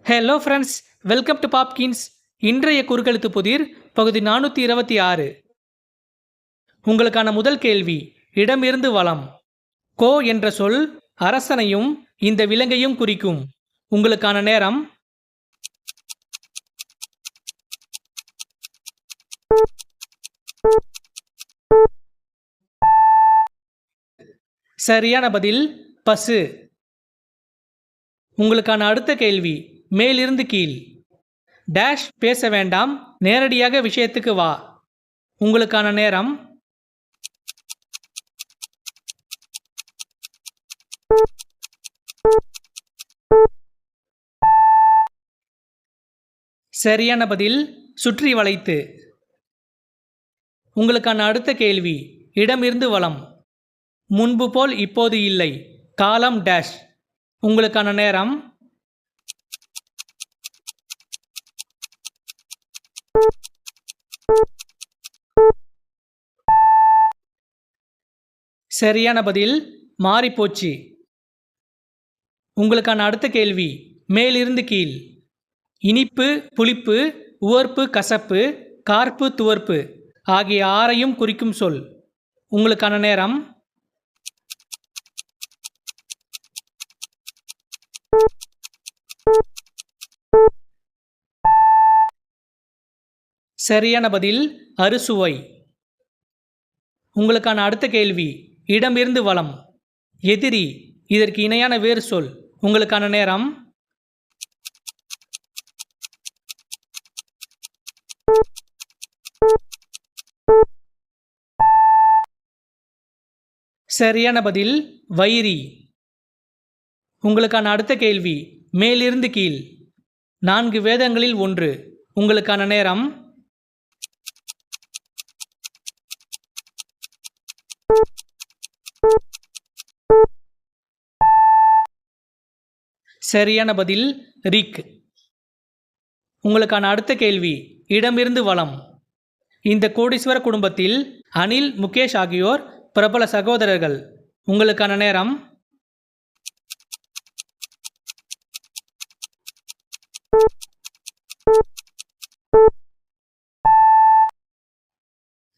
Hello friends, welcome to Popkins. இன்றைய குறுக்கெழுத்து புதிர் பகுதி 426. உங்களுக்கான முதல் கேள்வி, இடமிருந்து வலம். கோ என்ற சொல் அரசனையும் இந்த விலங்கையும் குறிக்கும். உங்களுக்கான நேரம். சரியான பதில் பசு. உங்களுக்கான அடுத்த கேள்வி, மேலிருந்து கீழ். டேஷ் பேச வேண்டாம், நேரடியாக விஷயத்துக்கு வா. உங்களுக்கான நேரம். சரியான பதில் சுற்றி வளைத்து. உங்களுக்கான அடுத்த கேள்வி, இடமிருந்து வலம். முன்பு போல் இப்போது இல்லை, காலம் டேஷ். உங்களுக்கான நேரம். சரியான பதில் மாறிப்போச்சு. உங்களுக்கான அடுத்த கேள்வி, மேலிருந்து கீழ். இனிப்பு புளிப்பு, உவர்ப்பு கசப்பு, கார்ப்பு துவர்ப்பு ஆகிய ஆறையும் குறிக்கும் சொல். உங்களுக்கான நேரம். சரியான பதில் அறுசுவை. உங்களுக்கான அடுத்த கேள்வி, இடமிருந்து வலம். எதிரி இதற்கு இணையான வேறு சொல். உங்களுக்கான நேரம். சரியான பதில் வைரி. உங்களுக்கான அடுத்த கேள்வி, மேலிருந்து கீழ். 4 வேதங்களில் ஒன்று. உங்களுக்கான நேரம். சரியான பதில் ரிக். உங்களுக்கான அடுத்த கேள்வி, இடமிருந்து வலம். இந்த கோடீஸ்வர குடும்பத்தில் அனில் முகேஷ் ஆகியோர் பிரபல சகோதரர்கள். உங்களுக்கான நேரம்.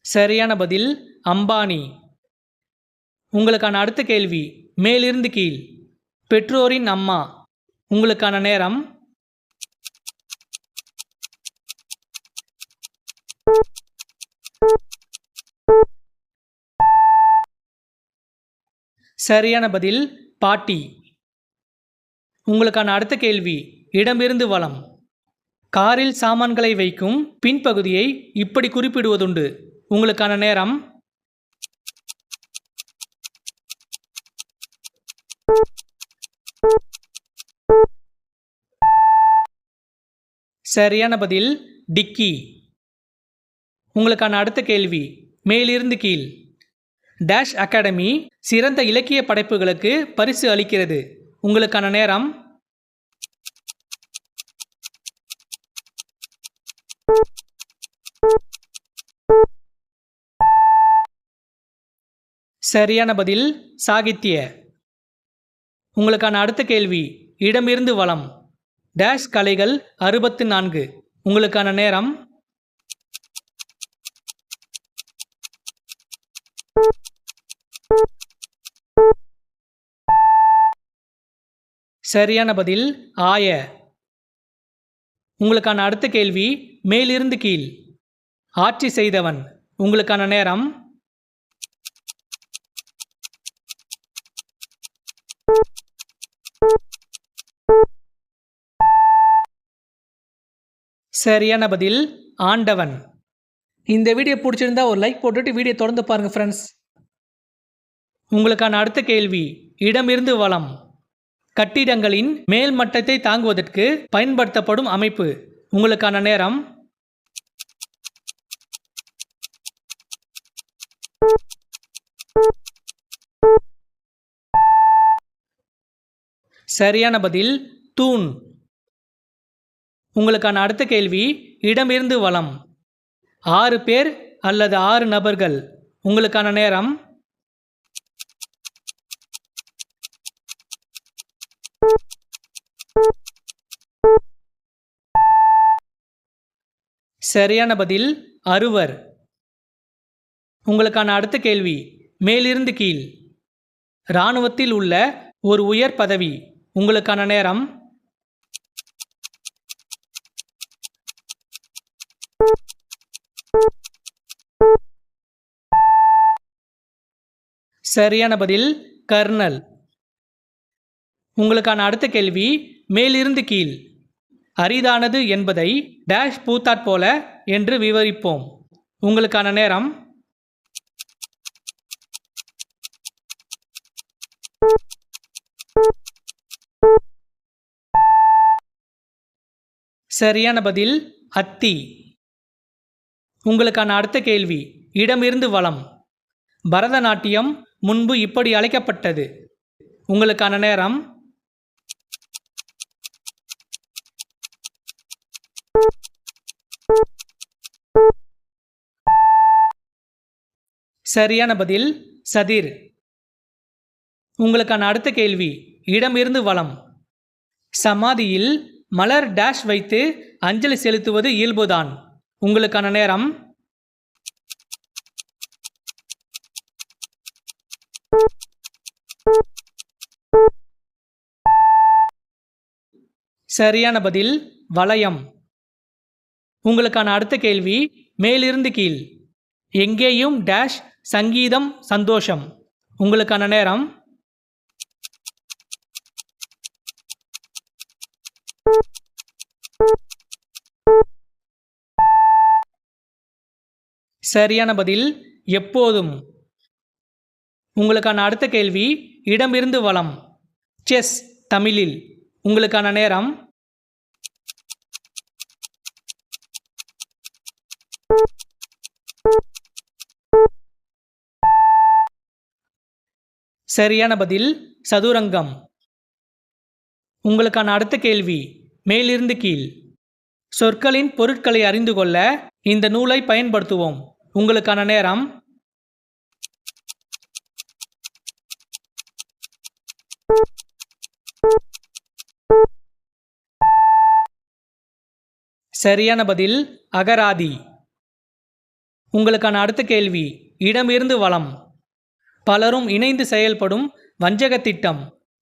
சரியான பதில் அம்பானி. உங்களுக்கான அடுத்த கேள்வி, மேலிருந்து கீழ். பெற்றோரின் அம்மா. உங்களுக்கான நேரம். சரியான பதில் பாட்டி. உங்களுக்கான அடுத்த கேள்வி, இடமிருந்து வலம். காரில் சாமான்களை வைக்கும் பின்பகுதியை இப்படி குறிப்பிடுவதுண்டு. உங்களுக்கான நேரம். சரியான பதில் டிக்கி. உங்களுக்கான அடுத்த கேள்வி, மேலிருந்து கீழ். டேஷ் அகாடமி சிறந்த இலக்கிய படைப்புகளுக்கு பரிசு அளிக்கிறது. உங்களுக்கான நேரம். சரியான பதில் சாகித்ய. உங்களுக்கான அடுத்த கேள்வி, இடமிருந்து வலம். டேஷ் கலைகள் 64. உங்களுக்கான நேரம். சரியான பதில் ஆய. உங்களுக்கான அடுத்த கேள்வி, மேலிருந்து கீழ். ஆட்சி செய்தவன். உங்களுக்கான நேரம். சரியான பதில் ஆண்டவன். இந்த வீடியோ பிடிச்சிருந்தா ஒரு லைக் போட்டுட்டு வீடியோ தொடர்ந்து பாருங்க ஃப்ரெண்ட்ஸ். உங்களுக்கான அடுத்த கேள்வி, இடமிருந்து வலம். கட்டிடங்களின் மேல் மட்டத்தை தாங்குவதற்கு பயன்படுத்தப்படும் அமைப்பு. உங்களுக்கான நேரம். சரியான பதில் தூண். உங்களுக்கான அடுத்த கேள்வி, இடமிருந்து வலம். 6 பேர் அல்லது 6 நபர்கள். உங்களுக்கான நேரம். சரியான பதில் அறுவர். உங்களுக்கான அடுத்த கேள்வி மேலிருந்து கீழ். இராணுவத்தில் உள்ள ஒரு உயர் பதவி. உங்களுக்கான நேரம். சரியான பதில் கர்னல். உங்களுக்கான அடுத்த கேள்வி மேலிருந்து கீழ். அரிதானது என்பதை டேஷ் பூத்தாற் போல என்று விவரிப்போம். உங்களுக்கான நேரம். சரியான பதில் அத்தி. உங்களுக்கான அடுத்த கேள்வி இடமிருந்து வலம். பரதநாட்டியம் முன்பு இப்படி அழைக்கப்பட்டது. உங்களுக்கான நேரம். சரியான பதில் சதிர். உங்களுக்கான அடுத்த கேள்வி இடமிருந்து வலம். சமாதியில் மலர் டேஷ் வைத்து அஞ்சலி செலுத்துவது இயல்புதான். உங்களுக்கான நேரம். சரியான பதில் வளையம். உங்களுக்கான அடுத்த கேள்வி மேலிருந்து கீழ். எங்கேயும் டேஷ் சங்கீதம் சந்தோஷம். உங்களுக்கான நேரம். சரியான பதில் எப்போதும். உங்களுக்கான அடுத்த கேள்வி இடமிருந்து வலம். செஸ் தமிழில். உங்களுக்கான நேரம். சரியான பதில் சதுரங்கம். உங்களுக்கான அடுத்த கேள்வி மேலிருந்து கீழ். சொற்களின் பொருட்களை அறிந்து கொள்ள இந்த நூலை பயன்படுத்துவோம். உங்களுக்கான நேரம். சரியான பதில் அகராதி. உங்களுக்கான அடுத்த கேள்வி இடமிருந்து வலம். பலரும் இணைந்து செயல்படும் வஞ்சக திட்டம்.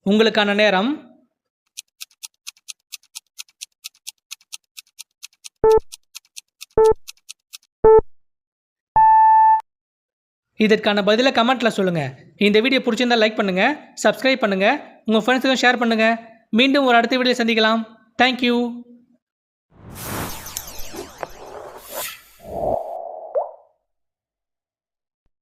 உங்களுக்கான நேரம். இதற்கான பதிலை கமெண்ட்ல சொல்லுங்க. இந்த வீடியோ பிடிச்சிருந்தா லைக் பண்ணுங்க, சப்ஸ்கிரைப் பண்ணுங்க, உங்க ஃப்ரெண்ட்ஸுக்கும் ஷேர் பண்ணுங்க. மீண்டும் ஒரு அடுத்த வீடியோ சந்திக்கலாம். தேங்க்யூ.